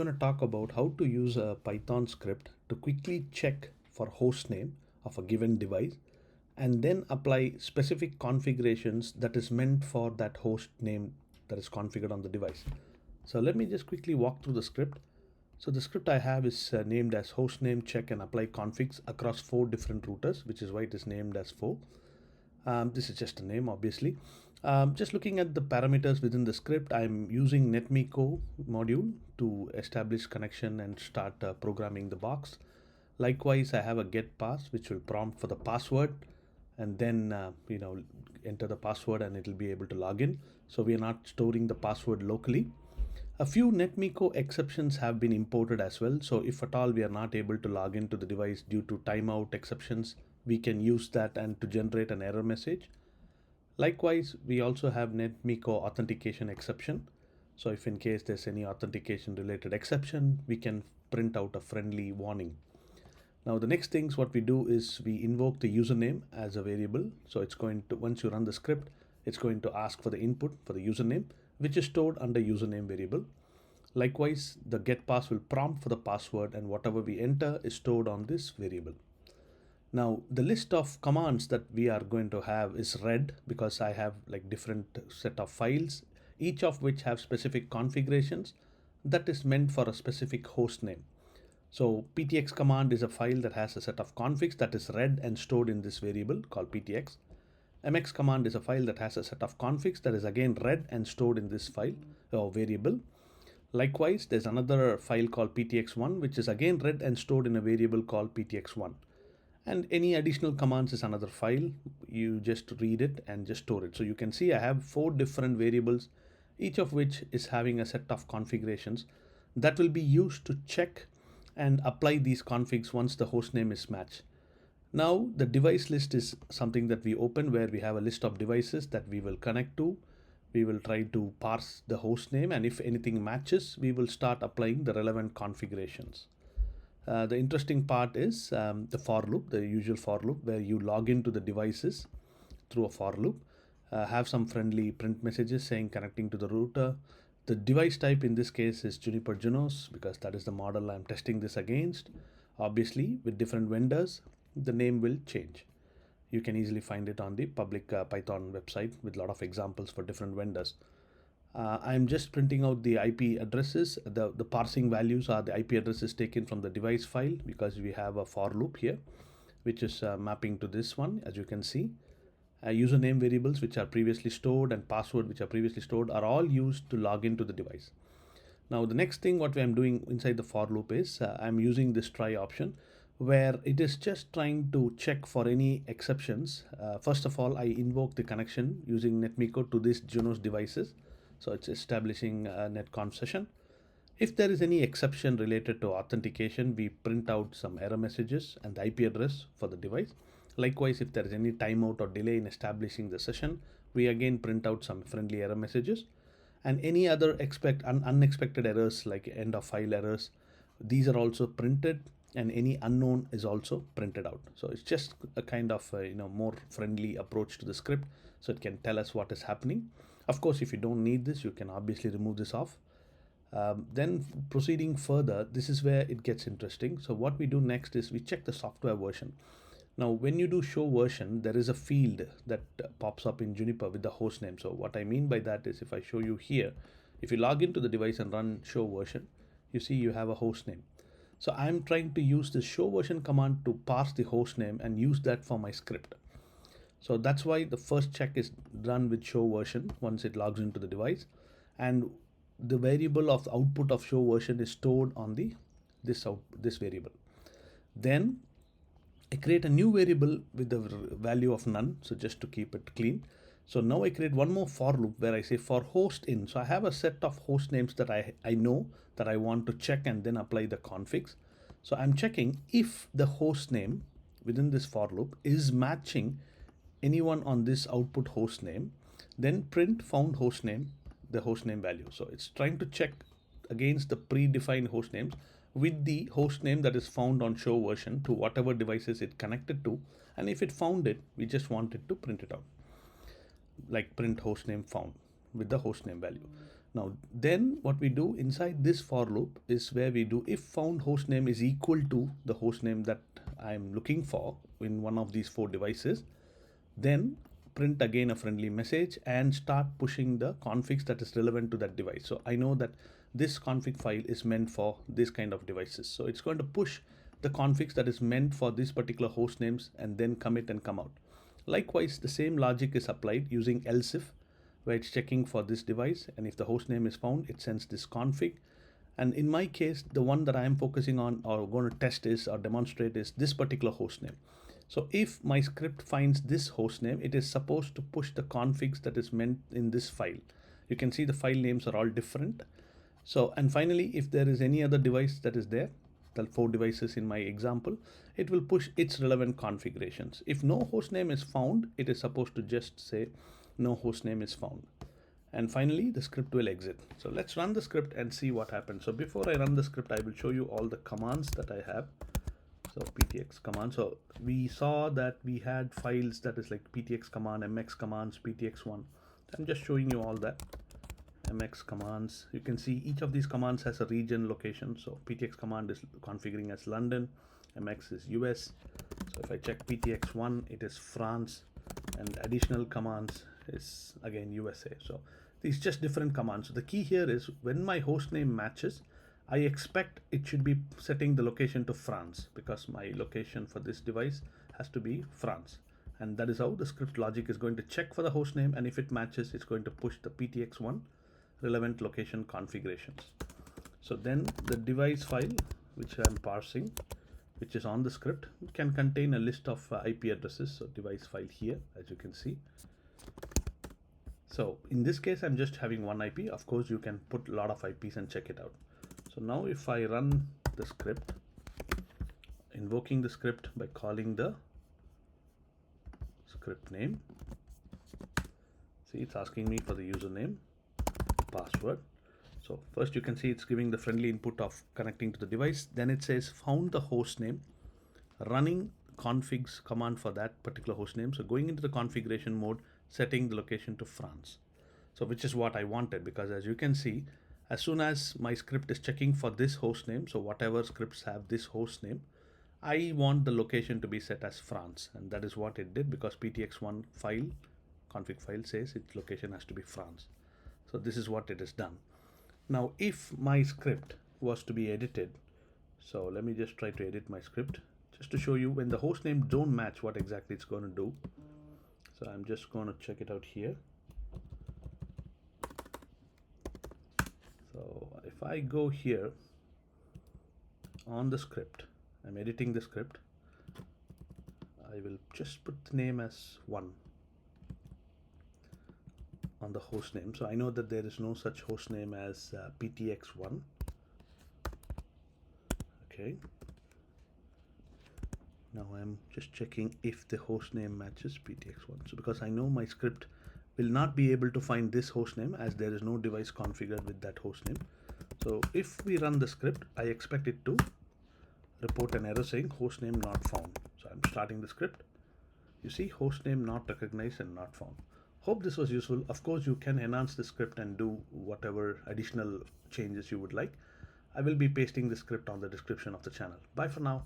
I'm going to talk about how to use a Python script to quickly check for host name of a given device and then apply specific configurations that is meant for that host name that is configured on the device. So let me just quickly walk through the script. So the script I have is named as hostname check and apply configs across 4 different routers, which is why it is named as 4. This is just a name, obviously. Just looking at the parameters within the script, I'm using NetMiko module to establish connection and start programming the box. Likewise, I have a getpass which will prompt for the password and then enter the password and it will be able to log in. So we are not storing the password locally. A few NetMiko exceptions have been imported as well. So if at all we are not able to log into the device due to timeout exceptions, we can use that and to generate an error message. Likewise, we also have NetMikoAuthenticationException. So if in case there's any authentication related exception, we can print out a friendly warning. Now the next things what we do is we invoke the username as a variable. So it's going to, once you run the script, it's going to ask for the input for the username, which is stored under username variable. Likewise, the getPass will prompt for the password and whatever we enter is stored on this variable. Now the list of commands that we are going to have is read because I have like different set of files, each of which have specific configurations that is meant for a specific host name. So PTX command is a file that has a set of configs that is read and stored in this variable called PTX. MX command is a file that has a set of configs that is again read and stored in this file or variable. Likewise, there's another file called PTX1 which is again read and stored in a variable called PTX1. And any additional commands is another file. You just read it and just store it. So you can see I have 4 different variables, each of which is having a set of configurations that will be used to check and apply these configs once the host name is matched. Now the device list is something that we open where we have a list of devices that we will connect to. We will try to parse the host name, and if anything matches, we will start applying the relevant configurations. The interesting part is the for loop, the usual for loop where you log into the devices through a for loop, have some friendly print messages saying connecting to the router. The device type in this case is Juniper Junos because that is the model I'm testing this against. Obviously, with different vendors, the name will change. You can easily find it on the public Python website with a lot of examples for different vendors. I'm just printing out the IP addresses. The parsing values are the IP addresses taken from the device file because we have a for loop here, which is mapping to this one, as you can see. Username variables which are previously stored and password which are previously stored are all used to log into the device. Now the next thing what I'm doing inside the for loop is I'm using this try option where it is just trying to check for any exceptions. First of all, I invoke the connection using NetMiko to these Junos devices. So it's establishing a netconf session. If there is any exception related to authentication, we print out some error messages and the IP address for the device. Likewise, if there is any timeout or delay in establishing the session, we again print out some friendly error messages. And any other unexpected errors like end of file errors, these are also printed, and any unknown is also printed out. So it's just a kind of more friendly approach to the script, so it can tell us what is happening. Of course, if you don't need this, you can obviously remove this off. Then proceeding further, this is where it gets interesting. So what we do next is we check the software version. Now, when you do show version, there is a field that pops up in Juniper with the host name. So what I mean by that is if I show you here, if you log into the device and run show version, you see you have a host name. So I'm trying to use the show version command to parse the host name and use that for my script. So that's why the first check is done with show version once it logs into the device, and the variable of the output of show version is stored on this variable. Then I create a new variable with the value of none, so just to keep it clean. So now I create one more for loop where I say for host in. So I have a set of host names that I know that I want to check and then apply the configs. So I'm checking if the host name within this for loop is matching anyone on this output host name, then print found host name, the host name value. So it's trying to check against the predefined host names with the host name that is found on show version to whatever devices it connected to. And if it found it, we just want it to print it out, like print host name found with the host name value. Now, then what we do inside this for loop is where we do if found hostname is equal to the hostname that I'm looking for in one of these 4 devices, then print again a friendly message and start pushing the configs that is relevant to that device. So I know that this config file is meant for this kind of devices. So it's going to push the configs that is meant for this particular host names and then commit and come out. Likewise, the same logic is applied using else if, where it's checking for this device, and if the host name is found, it sends this config. And in my case, the one that I am focusing on or going to test is or demonstrate is this particular host name. So if my script finds this host name, it is supposed to push the configs that is meant in this file. You can see the file names are all different. So, and finally, if there is any other device that is there, the 4 devices in my example, it will push its relevant configurations. If no host name is found, it is supposed to just say no host name is found. And finally, the script will exit. So let's run the script and see what happens. So before I run the script, I will show you all the commands that I have. So PTX-Commands. So we saw that we had files that is like PTX-Command, MX-Commands, PTX1. I'm just showing you all that. MX-Commands. You can see each of these commands has a region location. So PTX-Command is configuring as London, MX is US. So if I check PTX1, it is France, and additional commands is again USA. So these just different commands. So the key here is when my host name matches, I expect it should be setting the location to France because my location for this device has to be France. And that is how the script logic is going to check for the host name, and if it matches, it's going to push the PTX1 relevant location configurations. So then the device file, which I'm parsing, which is on the script, can contain a list of IP addresses. So device file here, as you can see. So in this case, I'm just having one IP. Of course, you can put a lot of IPs and check it out. So now if I run the script, invoking the script by calling the script name, see it's asking me for the username, password. So first you can see it's giving the friendly input of connecting to the device. Then it says found the host name, running configs command for that particular host name. So going into the configuration mode, setting the location to France. So which is what I wanted, because as you can see, as soon as my script is checking for this host name, so whatever scripts have this host name, I want the location to be set as France. And that is what it did, because PTX1 file, config file says its location has to be France. So this is what it has done. Now, if my script was to be edited, so let me just try to edit my script just to show you when the host name don't match what exactly it's going to do. So I'm just going to check it out here. So if I go here on the script, I'm editing the script. I will just put the name as 1 on the host name. So I know that there is no such host name as PTX1. Okay. Now I'm just checking if the host name matches PTX1. So because I know my script will not be able to find this host name as there is no device configured with that host name. So if we run the script, I expect it to report an error saying host name not found. So I'm starting the script. You see host name not recognized and not found. Hope this was useful. Of course, you can enhance the script and do whatever additional changes you would like. I will be pasting the script on the description of the channel. Bye for now.